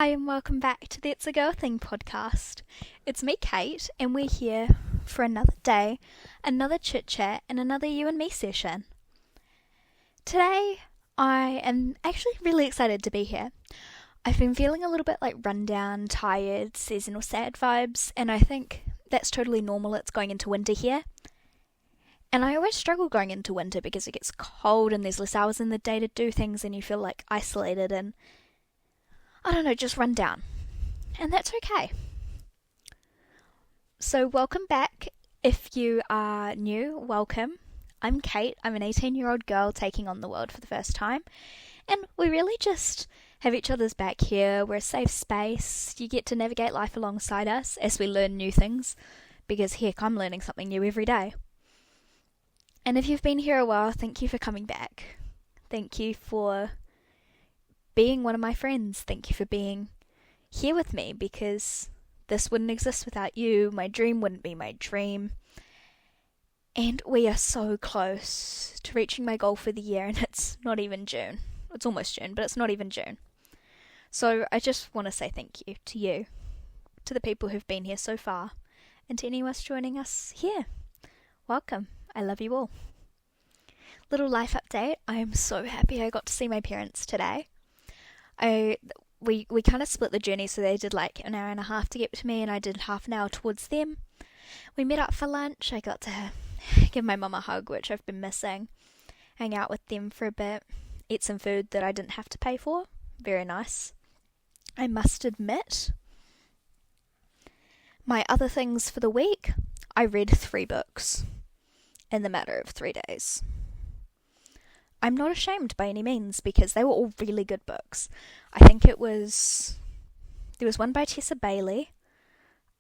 Hi and welcome back to the It's a Girl Thing podcast. It's me, Kate, and we're here for another day, another chit chat, and another you and me session. Today, I am actually really excited to be here. I've been feeling a little bit like rundown, tired, seasonal sad vibes, and I think that's totally normal. It's going into winter here. And I always struggle going into winter because it gets cold and there's less hours in the day to do things and you feel like isolated and I don't know, just run down. And that's okay. So welcome back. If you are new, welcome. I'm Kate. I'm an 18-year-old girl taking on the world for the first time. And we really just have each other's back here. We're a safe space. You get to navigate life alongside us as we learn new things. Because heck, I'm learning something new every day. And if you've been here a while, thank you for coming back. Thank you for being one of my friends. Thank you for being here with me, because this wouldn't exist without you. My dream wouldn't be my dream. And we are so close to reaching my goal for the year, and it's not even June. It's almost June, but it's not even June. So I just want to say thank you, to the people who've been here so far, and to anyone else joining us here. Welcome. I love you all. Little life update. I am so happy I got to see my parents today. We kind of split the journey, so they did like an hour and a half to get to me and I did half an hour towards them. We met up for lunch. I got to give my mum a hug, which I've been missing. Hang out with them for a bit. Eat some food that I didn't have to pay for. Very nice. I must admit, my other things for the week, I read 3 books in the matter of 3 days. I'm not ashamed by any means because they were all really good books. I think there was one by Tessa Bailey.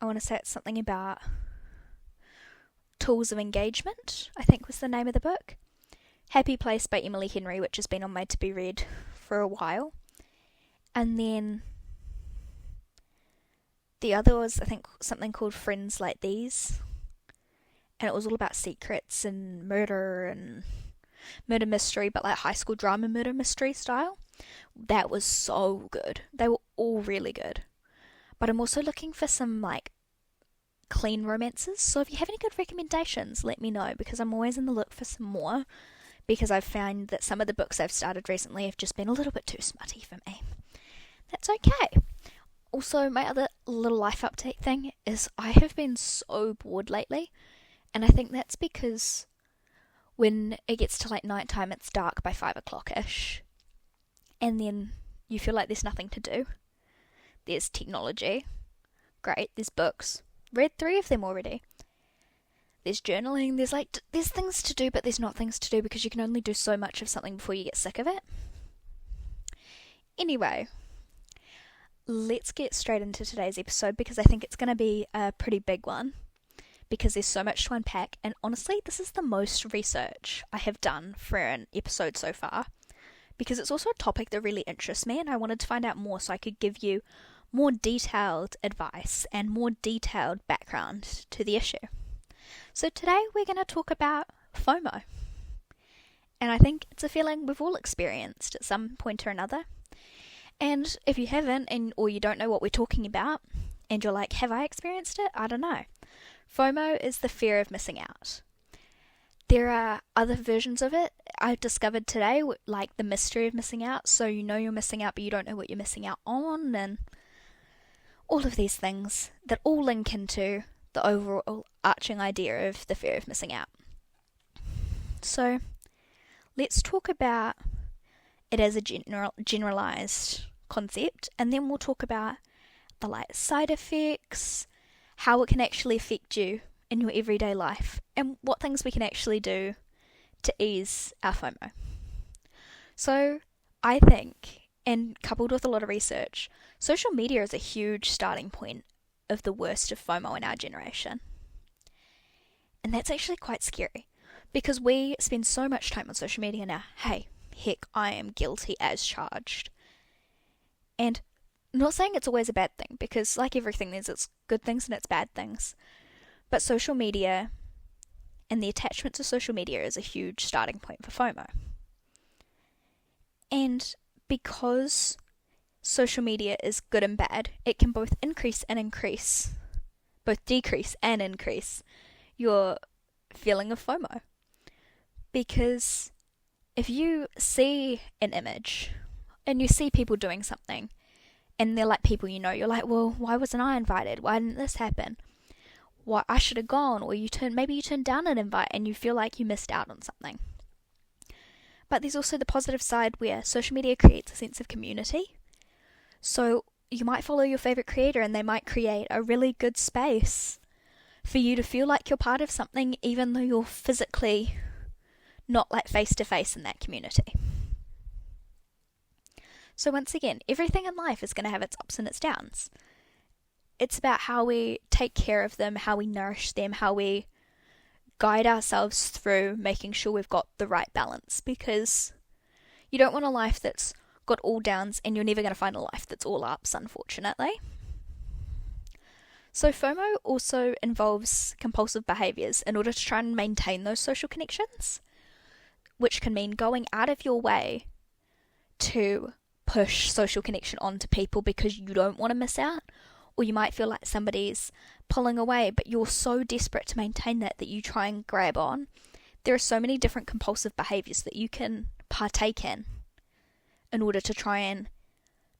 I want to say it's something about Tools of Engagement, I think was the name of the book. Happy Place by Emily Henry, which has been on my to-be read for a while. And then the other was, I think, something called Friends Like These. And it was all about secrets and murder mystery, but like high school drama murder mystery style. That was so good. They were all really good. But I'm also looking for some like clean romances. So if you have any good recommendations, let me know, because I'm always in the look for some more, because I've found that some of the books I've started recently have just been a little bit too smutty for me. That's okay. Also, my other little life update thing is I have been so bored lately, and I think that's because when it gets to like night time, it's dark by 5 o'clock-ish. And then you feel like there's nothing to do. There's technology. Great. There's books. Read 3 of them already. There's journaling. There's things to do, but there's not things to do because you can only do so much of something before you get sick of it. Anyway, let's get straight into today's episode because I think it's going to be a pretty big one, because there's so much to unpack, and honestly, this is the most research I have done for an episode so far, because it's also a topic that really interests me, and I wanted to find out more so I could give you more detailed advice and more detailed background to the issue. So today we're going to talk about FOMO, and I think it's a feeling we've all experienced at some point or another, and if you haven't, or you don't know what we're talking about, and you're like, have I experienced it? I don't know. FOMO is the fear of missing out. There are other versions of it I've discovered today, like the mystery of missing out, so you know you're missing out but you don't know what you're missing out on, and all of these things that all link into the overall arching idea of the fear of missing out. So let's talk about it as a generalized concept, and then we'll talk about the side effects, how it can actually affect you in your everyday life, and what things we can actually do to ease our FOMO. So I think, and coupled with a lot of research, social media is a huge starting point of the worst of FOMO in our generation. And that's actually quite scary, because we spend so much time on social media now. Hey, heck, I am guilty as charged. And I'm not saying it's always a bad thing, because like everything, there's its good things and its bad things. But social media and the attachment to social media is a huge starting point for FOMO. And because social media is good and bad. It can both decrease and increase your feeling of FOMO. Because if you see an image and you see people doing something and they're like people you know, you're like, well, why wasn't I invited? Why didn't this happen? Why I should have gone. Or maybe you turned down an invite and you feel like you missed out on something. But there's also the positive side where social media creates a sense of community. So you might follow your favorite creator and they might create a really good space for you to feel like you're part of something, even though you're physically not like face to face in that community. So once again, everything in life is going to have its ups and its downs. It's about how we take care of them, how we nourish them, how we guide ourselves through making sure we've got the right balance, because you don't want a life that's got all downs and you're never going to find a life that's all ups, unfortunately. So FOMO also involves compulsive behaviours in order to try and maintain those social connections, which can mean going out of your way to push social connection onto people because you don't want to miss out, or you might feel like somebody's pulling away, but you're so desperate to maintain that you try and grab on. There are so many different compulsive behaviours that you can partake in order to try and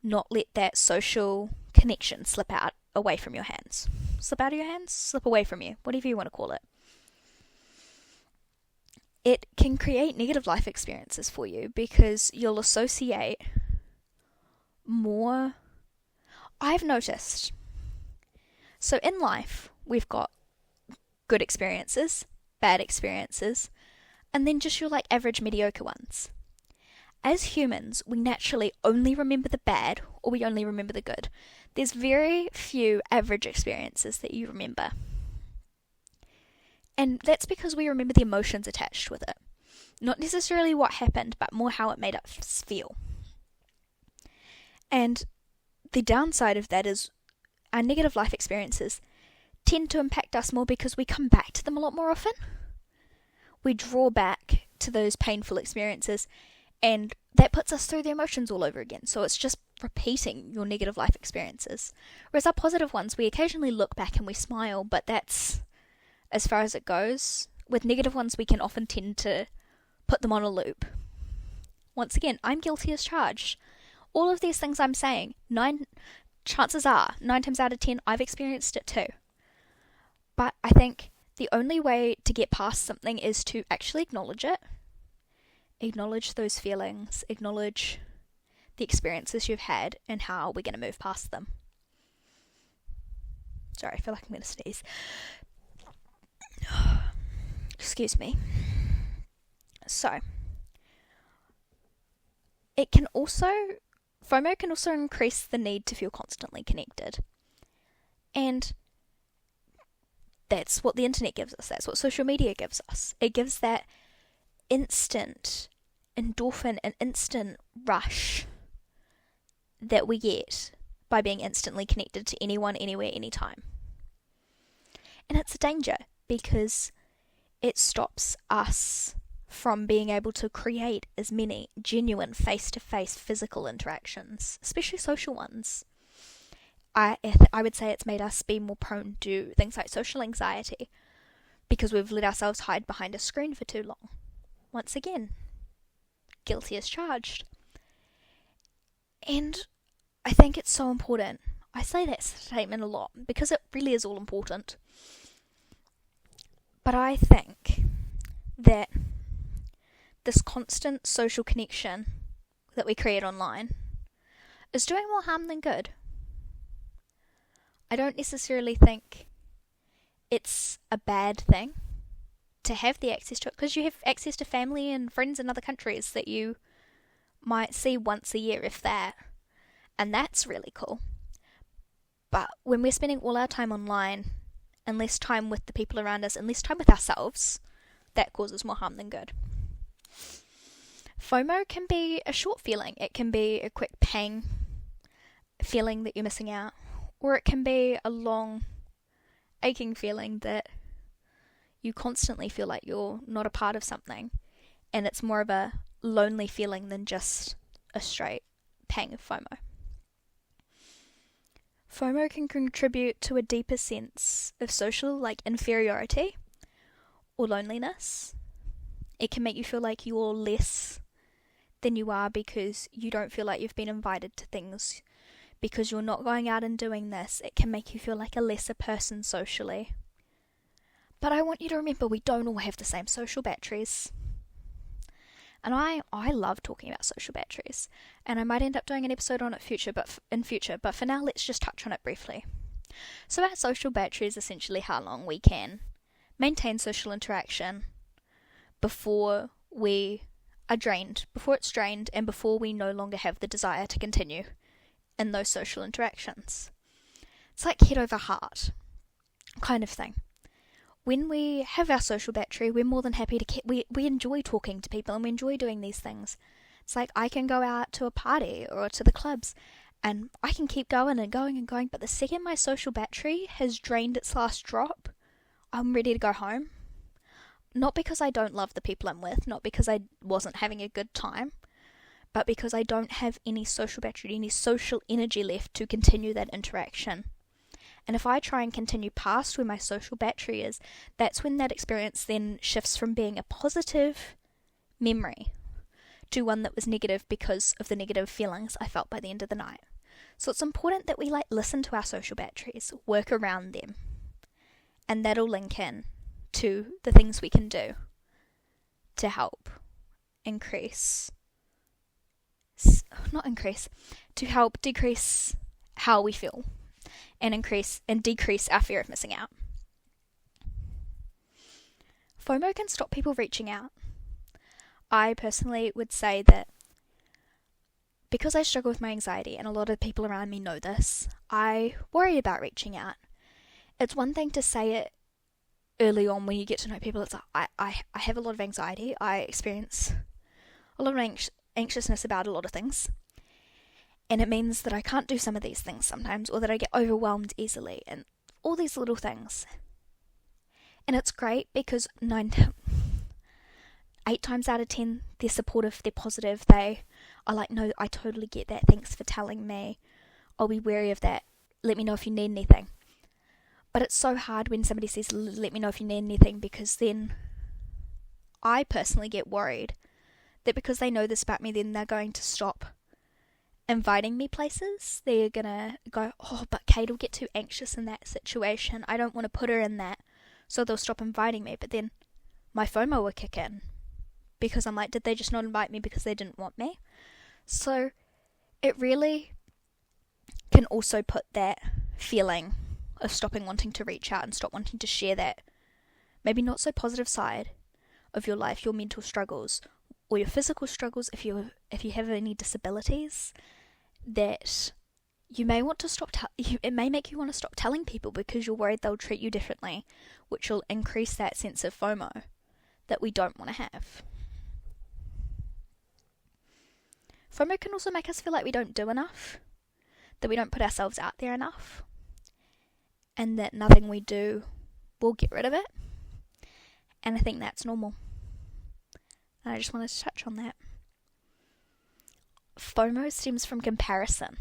not let that social connection slip away from your hands. Slip out of your hands? Slip away from you. Whatever you want to call it. It can create negative life experiences for you because you'll associate more. I've noticed. So in life, we've got good experiences, bad experiences, and then just your like average mediocre ones. As humans, we naturally only remember the bad or we only remember the good. There's very few average experiences that you remember. And that's because we remember the emotions attached with it. Not necessarily what happened, but more how it made us feel. And the downside of that is our negative life experiences tend to impact us more because we come back to them a lot more often. We draw back to those painful experiences, and that puts us through the emotions all over again. So it's just repeating your negative life experiences. Whereas our positive ones, we occasionally look back and we smile, but that's as far as it goes. With negative ones, we can often tend to put them on a loop. Once again, I'm guilty as charged. All of these things I'm saying, 9 times out of 10, I've experienced it too. But I think the only way to get past something is to actually acknowledge it. Acknowledge those feelings, acknowledge the experiences you've had, and how we're going to move past them. Sorry, I feel like I'm going to sneeze. Excuse me. So, FOMO can also increase the need to feel constantly connected. And that's what the internet gives us. That's what social media gives us. It gives that instant endorphin, an instant rush that we get by being instantly connected to anyone, anywhere, anytime. And it's a danger because it stops us from being able to create as many genuine face-to-face physical interactions, especially social ones. I would say it's made us be more prone to things like social anxiety because we've let ourselves hide behind a screen for too long. Once again, guilty as charged. And I think it's so important. I say that statement a lot because it really is all important. But I think that this constant social connection that we create online is doing more harm than good. I don't necessarily think it's a bad thing to have the access to it, because you have access to family and friends in other countries that you might see once a year, if that, and that's really cool. But when we're spending all our time online and less time with the people around us and less time with ourselves, that causes more harm than good. FOMO can be a short feeling. It can be a quick pang feeling that you're missing out, or it can be a long aching feeling that you constantly feel like you're not a part of something, and it's more of a lonely feeling than just a straight pang of FOMO. FOMO can contribute to a deeper sense of social, inferiority or loneliness. It can make you feel like you're less than you are because you don't feel like you've been invited to things, because you're not going out and doing this. It can make you feel like a lesser person socially. But I want you to remember, we don't all have the same social batteries. And I love talking about social batteries, and I might end up doing an episode on it in future, but for now let's just touch on it briefly. So our social battery is essentially how long we can maintain social interaction before we are drained, before it's drained, and before we no longer have the desire to continue in those social interactions. It's like head over heart kind of thing. When we have our social battery, we're more than happy to we enjoy talking to people, and we enjoy doing these things. It's like I can go out to a party or to the clubs and I can keep going and going and going, but the second my social battery has drained its last drop, I'm ready to go home. Not because I don't love the people I'm with, not because I wasn't having a good time, but because I don't have any social battery, any social energy left to continue that interaction. And if I try and continue past where my social battery is, that's when that experience then shifts from being a positive memory to one that was negative because of the negative feelings I felt by the end of the night. So it's important that we listen to our social batteries, work around them, and that'll link in to the things we can do to help to help decrease how we feel and decrease our fear of missing out. FOMO can stop people reaching out. I personally would say that because I struggle with my anxiety, and a lot of people around me know this, I worry about reaching out. It's one thing to say it early on when you get to know people. It's like, I have a lot of anxiety. I experience a lot of anxiousness about a lot of things. And it means that I can't do some of these things sometimes, or that I get overwhelmed easily, and all these little things. And it's great because 8 times out of 10, they're supportive, they're positive, they are like, no, I totally get that, thanks for telling me, I'll be wary of that, let me know if you need anything. But it's so hard when somebody says, let me know if you need anything, because then I personally get worried that because they know this about me, then they're going to stop inviting me places. They're gonna go, oh, but Kate will get too anxious in that situation, I don't want to put her in that, so they'll stop inviting me. But then my FOMO will kick in, because I'm like, did they just not invite me because they didn't want me? So it really can also put that feeling of stopping wanting to reach out and stop wanting to share that maybe not so positive side of your life, your mental struggles or your physical struggles, if you have any disabilities, that you may want to stop. It may make you want to stop telling people because you're worried they'll treat you differently, which will increase that sense of FOMO that we don't want to have. FOMO can also make us feel like we don't do enough, that we don't put ourselves out there enough, and that nothing we do will get rid of it. And I think that's normal. And I just wanted to touch on that. FOMO stems from comparison.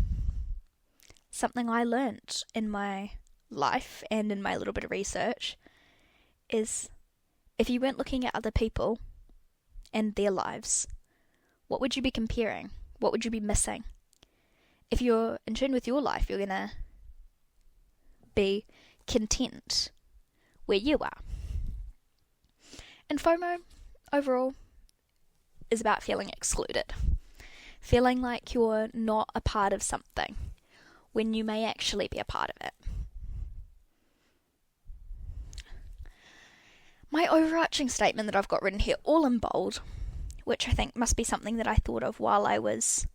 Something I learnt in my life and in my little bit of research is if you weren't looking at other people and their lives, what would you be comparing? What would you be missing? If you're in tune with your life, you're going to be content where you are. And FOMO, overall, is about feeling excluded. Feeling like you're not a part of something when you may actually be a part of it. My overarching statement that I've got written here, all in bold, which I think must be something that I thought of while I was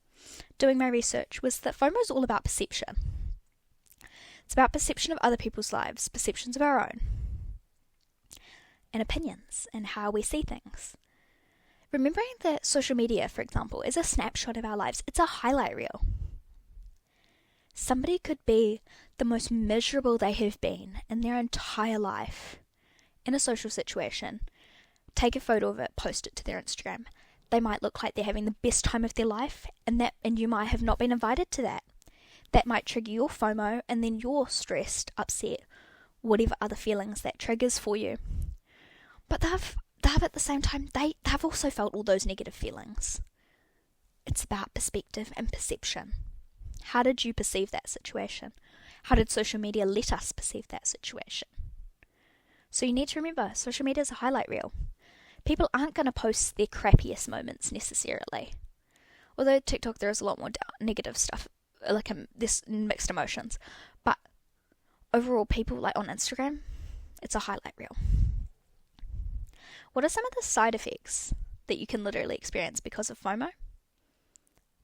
doing my research, was that FOMO is all about perception. It's about perception of other people's lives, perceptions of our own, and opinions, and how we see things. Remembering that social media, for example, is a snapshot of our lives. It's a highlight reel. Somebody could be the most miserable they have been in their entire life in a social situation, take a photo of it, post it to their Instagram. They might look like they're having the best time of their life, and you might have not been invited to that. that might trigger your FOMO, and then you're stressed, upset, whatever other feelings that triggers for you. But they've at the same time, they've also felt all those negative feelings. It's about perspective and perception. How did you perceive that situation? How did social media let us perceive that situation? So you need to remember, social media is a highlight reel. People aren't going to post their crappiest moments necessarily. Although TikTok, there is a lot more negative stuff, like this mixed emotions. But overall, people like on Instagram, it's a highlight reel. What are some of the side effects that you can literally experience because of FOMO?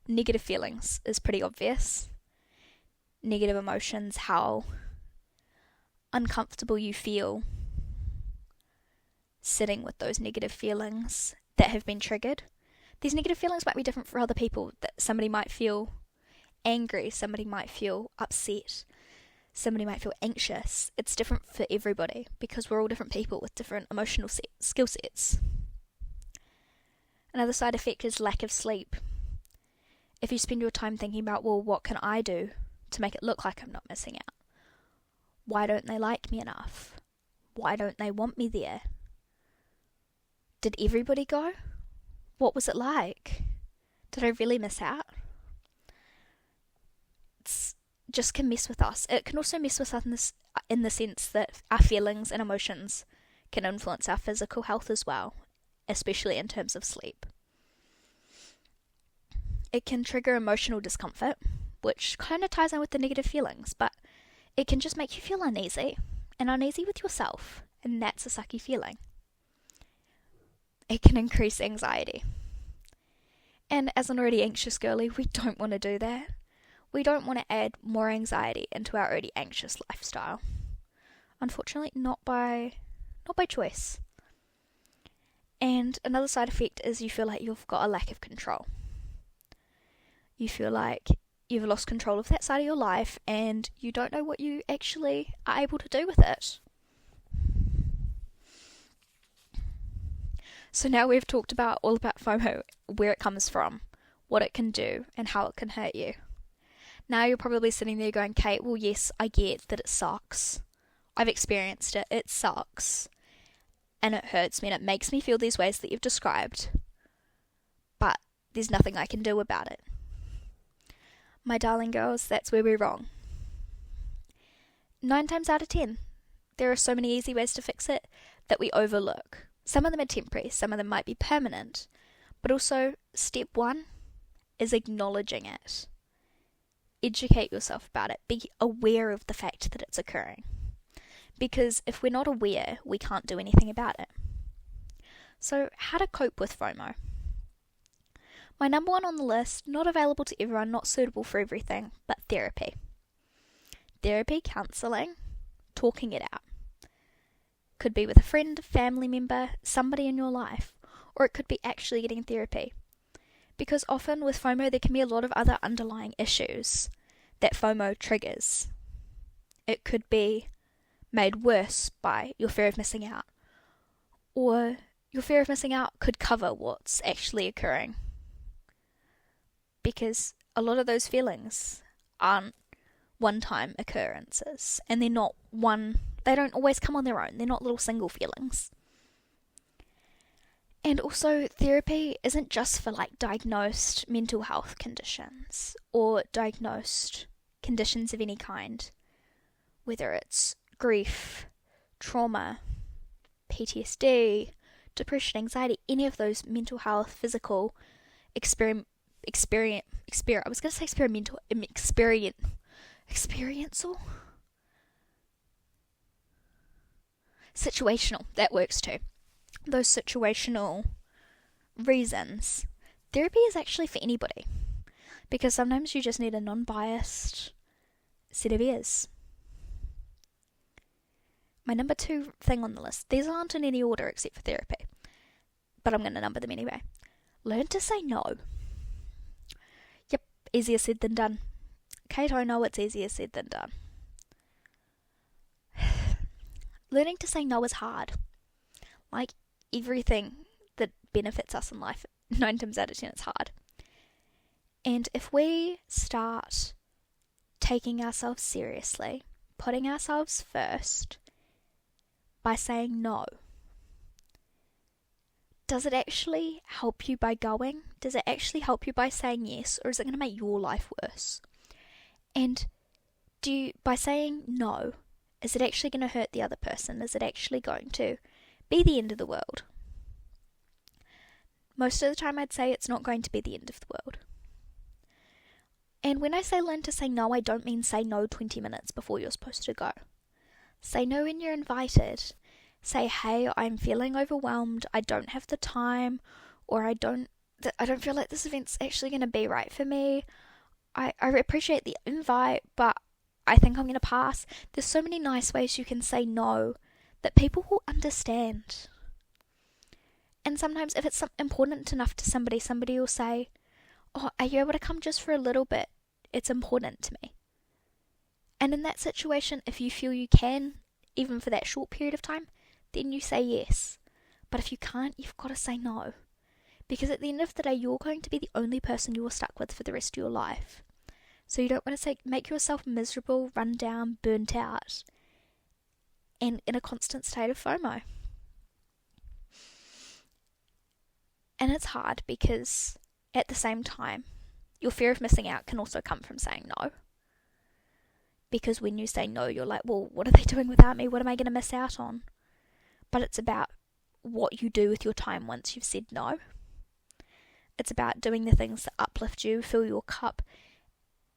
Negative feelings is pretty obvious. Negative emotions, how uncomfortable you feel sitting with those negative feelings that have been triggered. These negative feelings might be different for other people. That somebody might feel angry, somebody might feel upset, somebody might feel anxious. It's different for everybody because we're all different people with different emotional skill sets. Another side effect is lack of sleep. If you spend your time thinking about, well, what can I do to make it look like I'm not missing out? Why don't they like me enough? Why don't they want me there? Did everybody go? What was it like? Did I really miss out? It's just can mess with us. It can also mess with us in the sense that our feelings and emotions can influence our physical health as well, especially in terms of sleep. It can trigger emotional discomfort, which kind of ties in with the negative feelings, but it can just make you feel uneasy with yourself, and that's a sucky feeling. It can increase anxiety. And as an already anxious girly, we don't want to do that. We don't want to add more anxiety into our already anxious lifestyle. Unfortunately, not by choice. And another side effect is you feel like you've got a lack of control. You feel like you've lost control of that side of your life and you don't know what you actually are able to do with it. So now we've talked all about FOMO, where it comes from, what it can do, and how it can hurt you. Now you're probably sitting there going, Kate, well, yes, I get that it sucks. I've experienced it. It sucks. And it hurts me and it makes me feel these ways that you've described. But there's nothing I can do about it. My darling girls, that's where we're wrong. 9 times out of 10, there are so many easy ways to fix it that we overlook. Some of them are temporary, some of them might be permanent. But also, step 1 is acknowledging it. Educate yourself about it. Be aware of the fact that it's occurring. Because if we're not aware, we can't do anything about it. So, how to cope with FOMO? My number 1 on the list, not available to everyone, not suitable for everything, but therapy. Therapy, counselling, talking it out. Could be with a friend, family member, somebody in your life, or it could be actually getting therapy. Because often with FOMO there can be a lot of other underlying issues that FOMO triggers. It could be made worse by your fear of missing out, or your fear of missing out could cover what's actually occurring. Because a lot of those feelings aren't one-time occurrences, and they don't always come on their own. They're not little single feelings. And also, therapy isn't just for diagnosed mental health conditions or diagnosed conditions of any kind, whether it's grief, trauma, PTSD, depression, anxiety, any of those mental health, physical, experiential, situational, that works too. Those situational reasons, therapy is actually for anybody. Because sometimes you just need a non-biased set of ears. My number 2 thing on the list, these aren't in any order except for therapy, but I'm going to number them anyway. Learn to say no. Yep, easier said than done. Kate, I know it's easier said than done. Learning to say no is hard. Like everything that benefits us in life, 9 times out of 10 it's hard. And if we start taking ourselves seriously, putting ourselves first by saying no. Does it actually help you by going? Does it actually help you by saying yes, or is it going to make your life worse? And by saying no, is it actually going to hurt the other person? Is it actually going to be the end of the world? Most of the time I'd say it's not going to be the end of the world. And when I say learn to say no, I don't mean say no 20 minutes before you're supposed to go. Say no when you're invited. Say, hey, I'm feeling overwhelmed, I don't have the time, or I don't feel like this event's actually going to be right for me. I appreciate the invite, but I think I'm going to pass. There's so many nice ways you can say no that people will understand. And sometimes if it's important enough to somebody will say, oh, are you able to come just for a little bit? It's important to me. And in that situation, if you feel you can, even for that short period of time, then you say yes. But if you can't, you've got to say no. Because at the end of the day, you're going to be the only person you are stuck with for the rest of your life. So you don't want to make yourself miserable, run down, burnt out, and in a constant state of FOMO. And it's hard because at the same time, your fear of missing out can also come from saying no. Because when you say no, you're like, well, what are they doing without me? What am I going to miss out on? But it's about what you do with your time once you've said no. It's about doing the things that uplift you, fill your cup,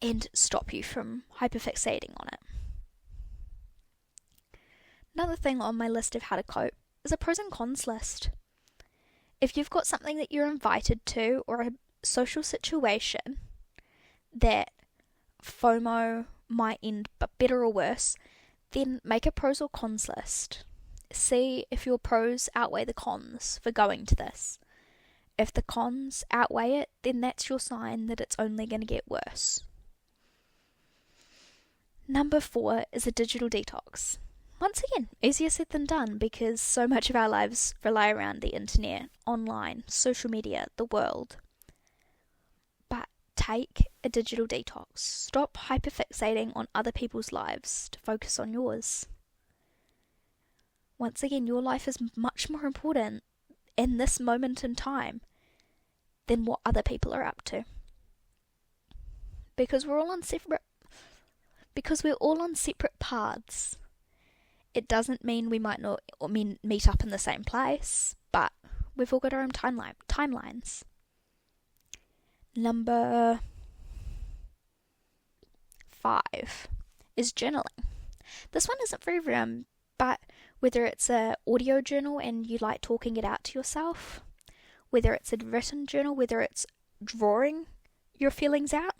and stop you from hyperfixating on it. Another thing on my list of how to cope is a pros and cons list. If you've got something that you're invited to or a social situation that FOMO might end but better or worse, then make a pros or cons list. See if your pros outweigh the cons for going to this. If the cons outweigh it, then that's your sign that it's only going to get worse. Number 4 is a digital detox. Once again, easier said than done because so much of our lives rely around the internet, online, social media, the world. But take a digital detox. Stop hyperfixating on other people's lives to focus on yours. Once again, your life is much more important in this moment in time than what other people are up to. Because we're all on separate paths. It doesn't mean we might not meet up in the same place, but we've all got our own timelines. Number 5 is journaling. This one isn't for everyone, but whether it's an audio journal and you like talking it out to yourself, whether it's a written journal, whether it's drawing your feelings out,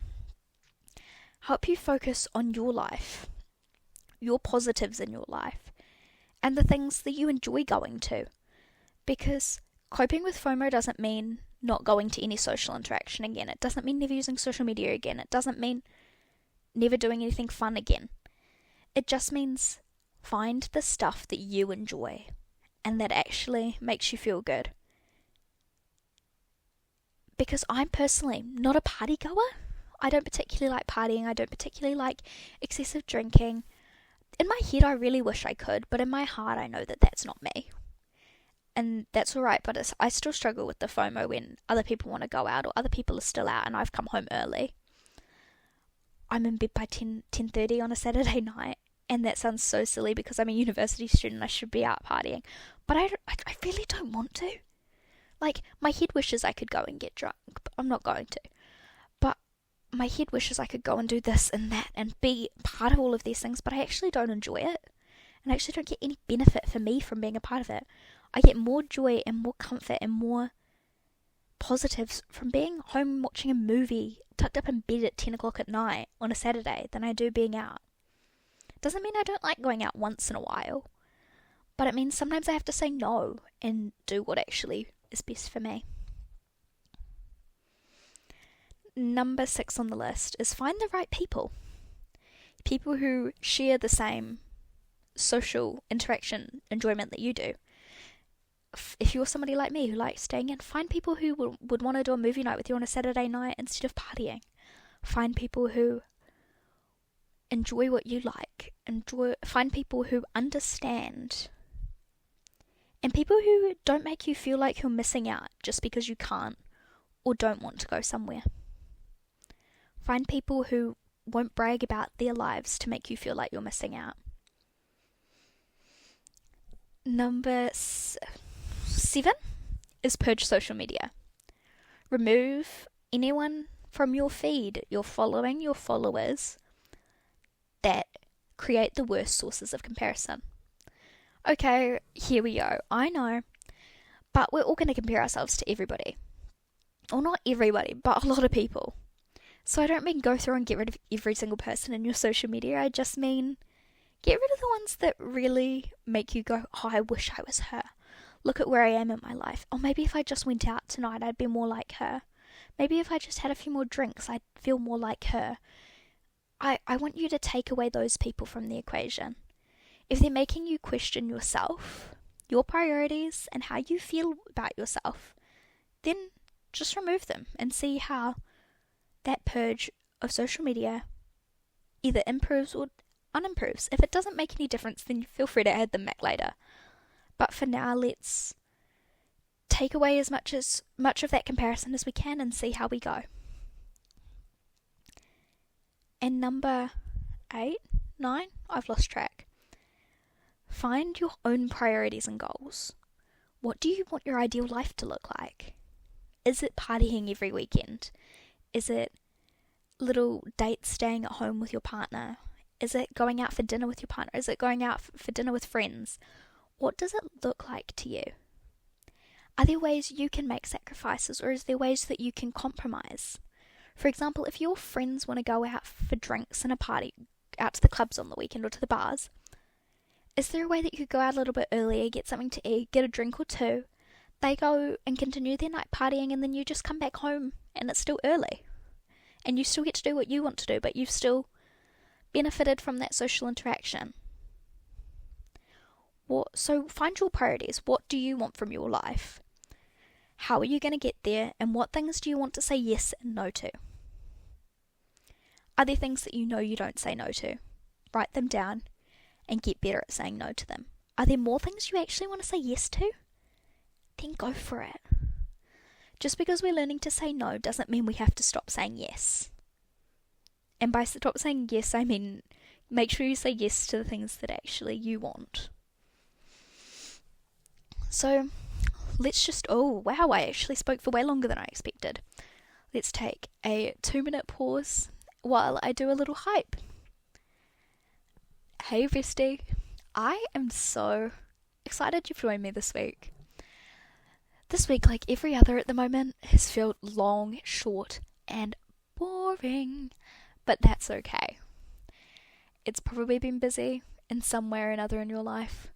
help you focus on your life, your positives in your life, and the things that you enjoy going to. Because coping with FOMO doesn't mean not going to any social interaction again. It doesn't mean never using social media again. It doesn't mean never doing anything fun again. It just means find the stuff that you enjoy and that actually makes you feel good. Because I'm personally not a party goer. I don't particularly like partying. I don't particularly like excessive drinking. In my head, I really wish I could, but in my heart, I know that that's not me. And that's alright, but I still struggle with the FOMO when other people want to go out or other people are still out and I've come home early. I'm in bed by 10:30 on a Saturday night, and that sounds so silly because I'm a university student. I should be out partying, but I really don't want to. Like, my head wishes I could go and get drunk, but I'm not going to. But my head wishes I could go and do this and that and be part of all of these things, but I actually don't enjoy it. And I actually don't get any benefit for me from being a part of it. I get more joy and more comfort and more positives from being home watching a movie tucked up in bed at 10 o'clock at night on a Saturday than I do being out. Doesn't mean I don't like going out once in a while, but it means sometimes I have to say no and do what actually is best for me. Number 6 on the list is find the right people. People who share the same social interaction enjoyment that you do. If you're somebody like me who likes staying in, find people who would want to do a movie night with you on a Saturday night instead of partying. Find people who enjoy what you like. Find people who understand. And people who don't make you feel like you're missing out just because you can't or don't want to go somewhere. Find people who won't brag about their lives to make you feel like you're missing out. Number 7 is purge social media. Remove anyone from your feed, your following, your followers that create the worst sources of comparison. Okay, here we go. I know, but we're all going to compare ourselves to everybody. Or not everybody, but a lot of people. So I don't mean go through and get rid of every single person in your social media. I just mean get rid of the ones that really make you go, oh, I wish I was her. Look at where I am in my life. Or maybe if I just went out tonight, I'd be more like her. Maybe if I just had a few more drinks, I'd feel more like her. I want you to take away those people from the equation. If they're making you question yourself, your priorities, and how you feel about yourself, then just remove them and see how that purge of social media either improves or unimproves. If it doesn't make any difference, then feel free to add them back later. But for now, let's take away as much of that comparison as we can and see how we go. And number 8, 9, I've lost track. Find your own priorities and goals. What do you want your ideal life to look like? Is it partying every weekend? Is it little dates staying at home with your partner? Is it going out for dinner with your partner? Is it going out for dinner with friends? What does it look like to you? Are there ways you can make sacrifices, or is there ways that you can compromise? For example, if your friends want to go out for drinks and a party, out to the clubs on the weekend or to the bars, is there a way that you could go out a little bit earlier, get something to eat, get a drink or two, they go and continue their night partying, and then you just come back home and it's still early? And you still get to do what you want to do, but you've still benefited from that social interaction. So find your priorities. What do you want from your life? How are you going to get there? And what things do you want to say yes and no to? Are there things that you know you don't say no to? Write them down and get better at saying no to them. Are there more things you actually want to say yes to? Then go for it. Just because we're learning to say no doesn't mean we have to stop saying yes. And by stop saying yes, I mean make sure you say yes to the things that actually you want. So let's just, oh wow, I actually spoke for way longer than I expected. Let's take a 2-minute pause while I do a little hype. Hey Vesty, I am so excited you've joined me this week. This week, like every other at the moment, has felt long, short, and boring. But that's okay. It's probably been busy in some way or another in your life.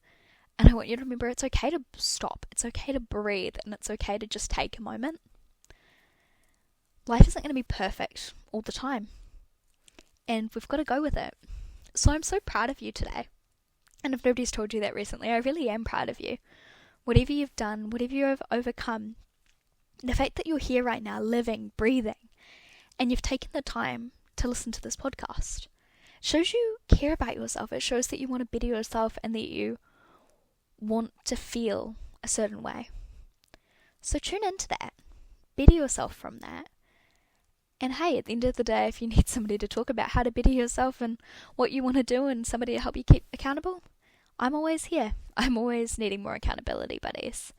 And I want you to remember it's okay to stop. It's okay to breathe. And it's okay to just take a moment. Life isn't going to be perfect all the time. And we've got to go with it. So I'm so proud of you today. And if nobody's told you that recently, I really am proud of you. Whatever you've done, whatever you have overcome, the fact that you're here right now, living, breathing, and you've taken the time to listen to this podcast, shows you care about yourself. It shows that you want to better yourself and that you want to feel a certain way. So tune into that. Better yourself from that. And hey, at the end of the day, if you need somebody to talk about how to better yourself and what you want to do and somebody to help you keep accountable, I'm always here. I'm always needing more accountability buddies.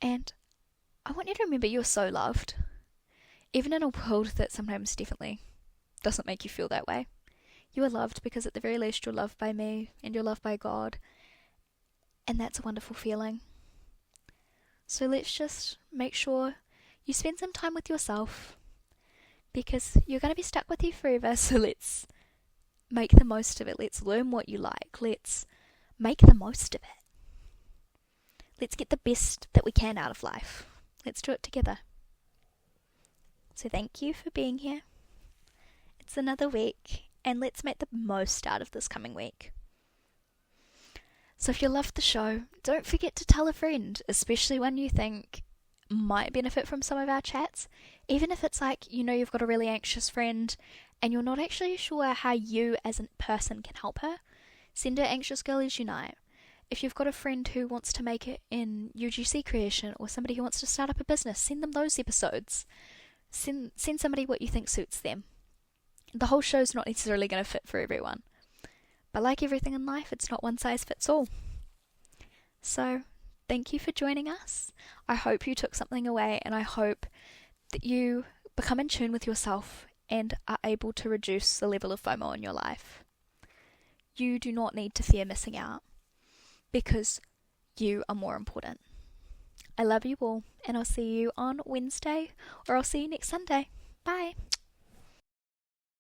And I want you to remember you're so loved. Even in a world that sometimes definitely doesn't make you feel that way. You are loved because at the very least you're loved by me and you're loved by God. And that's a wonderful feeling. So let's just make sure you spend some time with yourself, because you're going to be stuck with you forever. So let's make the most of it. Let's learn what you like. Let's make the most of it. Let's get the best that we can out of life. Let's do it together. So thank you for being here. It's another week, and let's make the most out of this coming week. So if you loved the show, don't forget to tell a friend, especially one you think might benefit from some of our chats. Even if it's like, you've got a really anxious friend and you're not actually sure how you as a person can help her, send her Anxious Girlies Unite. If you've got a friend who wants to make it in UGC creation or somebody who wants to start up a business, send them those episodes. Send somebody what you think suits them. The whole show's not necessarily going to fit for everyone. But like everything in life, it's not one size fits all. So, thank you for joining us. I hope you took something away, and I hope that you become in tune with yourself and are able to reduce the level of FOMO in your life. You do not need to fear missing out, because you are more important. I love you all, and I'll see you on Wednesday, or I'll see you next Sunday. Bye.